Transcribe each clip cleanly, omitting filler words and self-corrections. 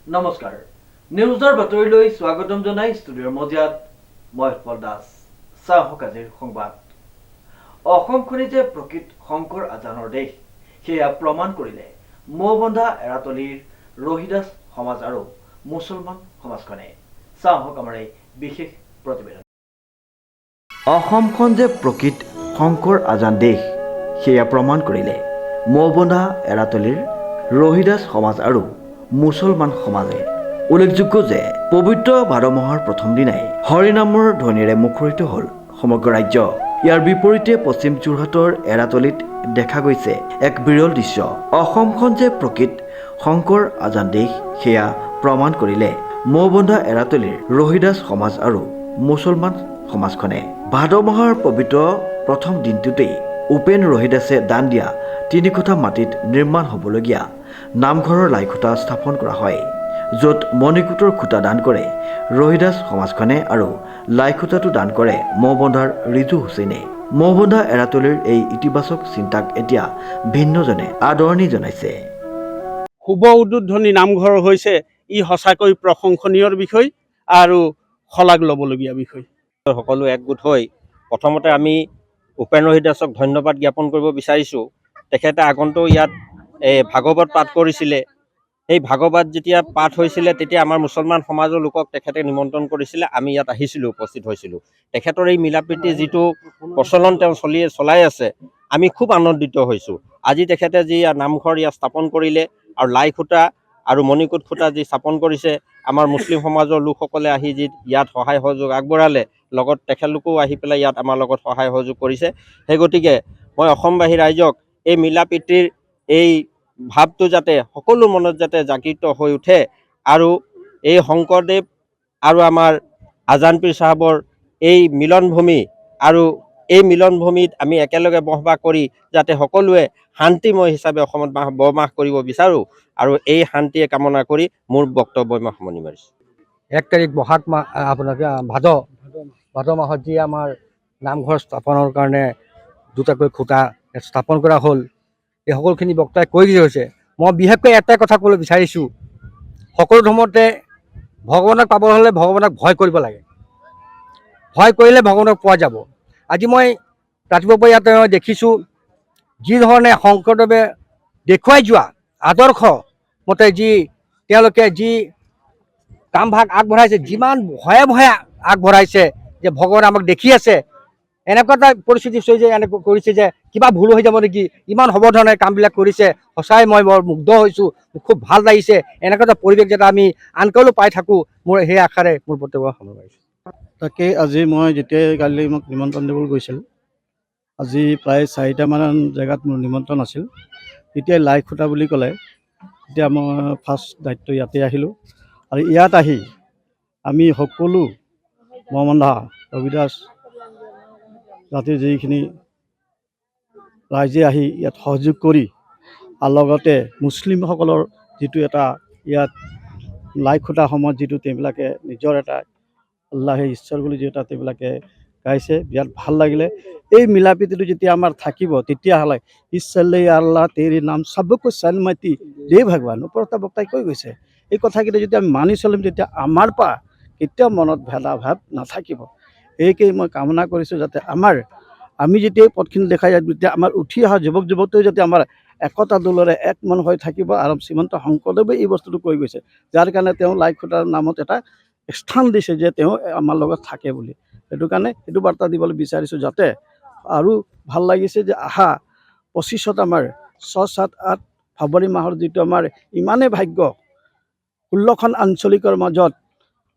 নমস্কাৰ নিউজৰ বাতৰিলৈ স্বাগতম জনাই ষ্টুডিঅ'ৰ মজিয়াত মই উৎপল দাস চাহক আজিৰ সংবাদ অসমখনি যে প্ৰকৃত শংকৰ আজানৰ দেশ সেয়া প্ৰমাণ কৰিলে মৌবন্ধা এৰাতলীৰ ৰহিদাস সমাজ আৰু মুছলমান সমাজখনে চাহক আমাৰ এই বিশেষ প্ৰতিবেদন অসমখন যে প্ৰকৃত শংকৰ আজান দেশ সেয়া প্ৰমাণ কৰিলে মৌবন্ধা এৰাতলীৰ ৰহিদাস সমাজ আৰু মুছলমান সমাজে উল্লেখযোগ্য যে পবিত্ৰ ভাদ মাহৰ প্ৰথম দিনাই হৰিনামৰ ধ্বনিৰে মুখৰিত হ'ল সমগ্ৰ ৰাজ্য ইয়াৰ বিপৰীতে পশ্চিম যোৰহাটৰ এৰাতলীত দেখা গৈছে এক বিৰল দৃশ্য অসমখন যে প্ৰকৃত শংকৰ আজান দেশ সেয়া প্ৰমাণ কৰিলে মৌবন্ধা এৰাতলীৰ ৰহিদাস সমাজ আৰু মুছলমান সমাজখনে ভাদ মাহৰ পবিত্ৰ প্ৰথম দিনটোতেই উপেন ৰহিদাসে দান দিয়া 3 কঠা মাটিত নিৰ্মাণ হ'বলগীয়া নামঘৰৰ লাইখুঁটা স্থাপন কৰা হয় য'ত মণিকূটৰ খুঁটা দান কৰে ৰহিদাস সমাজখনে আৰু লাইখুঁটাটো দান কৰে মৌবন্ধাৰ ৰিজু হুছেইনে মৌবন্ধা এৰাতলীৰ এই ইতিবাচক চিন্তাক এতিয়া ভিন্নজনে আদৰণি জনাইছে শুভ উদ্বোধনী নামঘৰ হৈছে ই সঁচাকৈ প্ৰশংসনীয় বিষয় আৰু শলাগ ল'বলগীয়া বিষয় সকলো একগোট হৈ প্ৰথমতে আমি উপেন ৰহিদাসক ধন্যবাদ জ্ঞাপন কৰিব বিচাৰিছোঁ তেখেতে আগন্তুক ইয়াত ভাগৱত পাঠ কৰিছিলে সেই ভাগৱত যেতিয়া পাঠ হৈছিলে তেতিয়া আমাৰ মুছলমান সমাজৰ লোকক তেখেতে নিমন্ত্ৰণ কৰিছিলে আমি ইয়াত আহিছিলোঁ উপস্থিত হৈছিলোঁ তেখেতৰ এই মিলাপ্ৰীতি যিটো প্ৰচলন তেওঁ চলাই আছে আমি খুব আনন্দিত হৈছোঁ আজি তেখেতে যি নামঘৰ ইয়াত স্থাপন কৰিলে আৰু লাই খুঁটা আৰু মণিকূট খুঁটা যি স্থাপন কৰিছে আমাৰ মুছলিম সমাজৰ লোকসকলে আহি যি ইয়াত সহায় সহযোগ আগবঢ়ালে লগত তেখেতলোকেও আহি পেলাই ইয়াত আমাৰ লগত সহায় সহযোগ কৰিছে সেই গতিকে মই অসমবাসী ৰাইজক এই মিলাপ্ৰীতিৰ এই ভাৱটো যাতে সকলো মনত যাতে জাগৃত হৈ উঠে আৰু এই শংকৰদেৱ আৰু আমাৰ আজান পীৰ চাহাবৰ এই মিলনভূমি আৰু এই মিলনভূমিত আমি একেলগে বসবাস কৰি যাতে সকলোৱে শান্তিময় হিচাপে অসমত বৰমাহ কৰিব বিচাৰোঁ আৰু এই শান্তিয়ে কামনা কৰি মোৰ বক্তব্য মই সামৰণি মাৰিছোঁ 1 তাৰিখ বহাগ মাহ আপোনাৰ ভাদ মাহত যি আমাৰ নামঘৰ স্থাপনৰ কাৰণে দুটাকৈ খুঁটা স্থাপন কৰা হ'ল এই সকলোখিনি বক্তাই কৈ গৈছে মই বিশেষকৈ এটাই কথা ক'বলৈ বিচাৰিছোঁ সকলো ধৰ্মতে ভগৱানক পাবলৈ হ'লে ভগৱানক ভয় কৰিব লাগে ভয় কৰিলে ভগৱানক পোৱা যাব আজি মই ৰাতিপুৱা ইয়াত দেখিছোঁ যি ধৰণে শংকৰদেৱে দেখুৱাই যোৱা আদৰ্শ মতে যি তেওঁলোকে যি কামভাগ আগবঢ়াইছে যিমান ভয়ে ভয়ে আগবঢ়াইছে যে ভগৱানে আমাক দেখি আছে এনেকুৱা এটা পৰিস্থিতি যে এনেকৈ কৰিছে যে কিবা ভুল হৈ যাব নেকি ইমান সৱধানে কামবিলাক কৰিছে সঁচাই মই বৰ মুগ্ধ হৈছোঁ খুব ভাল লাগিছে এনেকুৱা এটা পৰিৱেশ যাতে আমি আনকালেও পাই থাকোঁ মোৰ সেই আশাৰে মোৰ বক্তব্য সামৰণি মাৰিছোঁ তাকে আজি মই যেতিয়া কালি মোক নিমন্ত্ৰণ দিবলৈ গৈছিল আজি প্ৰায় 4টামান জেগাত মোৰ নিমন্ত্ৰণ আছিল তেতিয়া লাই খুঁটা বুলি ক'লে তেতিয়া মই ফাৰ্ষ্ট দায়িত্ব ইয়াতে আহিলোঁ আৰু ইয়াত আহি আমি সকলো মৌবন্ধা ৰহিদাস জাতিৰ যিখিনি ৰাইজে আহি ইয়াত সহযোগ কৰি আৰু লগতে মুছলিমসকলৰ যিটো এটা ইয়াত লাই খুঁটা সময়ত যিটো তেওঁবিলাকে নিজৰ এটা আল্লাহে ঈশ্বৰ বুলি যিটো তেওঁবিলাকে গাইছে বিৰাট ভাল লাগিলে এই মিলাপ্ৰীতিটো যেতিয়া আমাৰ থাকিব তেতিয়াহ'লে ঈশ্বৰ আল্লাহ তেৰি নাম চবকো সন্মতি দে ভগৱান ওপৰত বক্তাই কৈ গৈছে এই কথাকেইটা যদি আমি মানি চলিম তেতিয়া আমাৰ পৰা কেতিয়াও মনত ভেদাভাৱ নাথাকিব এইকেই মই কামনা কৰিছোঁ যাতে আমি যেতিয়া পথখিনি দেখাই যাম তেতিয়া আমাৰ উঠি অহা যুৱক যুৱতীও যাতে আমাৰ একতা দোলেৰে এক মন হৈ থাকিব আৰু শ্ৰীমন্ত শংকৰদেৱে এই বস্তুটো কৈ গৈছে যাৰ কাৰণে তেওঁ লাই খুঁটাৰ নামত এটা স্থান দিছে যে তেওঁ আমাৰ লগত থাকে বুলি সেইটো কাৰণে সেইটো বাৰ্তা দিবলৈ বিচাৰিছোঁ যাতে আৰু ভাল লাগিছে যে 25ত আমাৰ 6, 7, 8 ফেব্ৰুৱাৰী মাহৰ যিটো আমাৰ ইমানেই ভাগ্য 16খন আঞ্চলিকৰ মাজত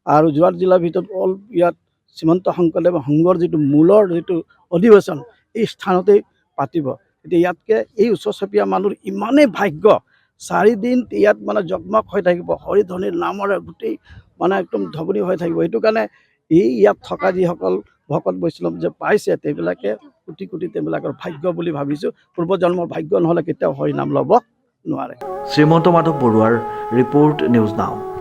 আৰু যোৰহাট জিলাৰ ভিতৰত অল ইয়াত শ্ৰীমন্ত শংকৰদেৱ সংঘৰ যিটো মূলৰ যিটো অধিৱেশন এই স্থানতেই পাতিব এতিয়া ইয়াতকৈ এই ওচৰ চুবুৰীয়া মানুহৰ ইমানেই ভাগ্য 4 দিন ইয়াত মানে জগমগ হৈ থাকিব হৰিধ্বনিৰ নামৰে গোটেই মানে একদম ধ্বনি হৈ থাকিব সেইটো কাৰণে ইয়াত থকা যিসকল ভকত বৈষ্ণৱ যে পাইছে তেওঁবিলাকে কোটি কোটি তেওঁবিলাকৰ ভাগ্য বুলি ভাবিছোঁ পূৰ্বজন্মৰ ভাগ্য নহ'লে কেতিয়াও হৰি নাম ল'ব নোৱাৰে শ্ৰীমন্ত মাধৱ বৰুৱাৰ ৰিপৰ্ট নিউজ নাও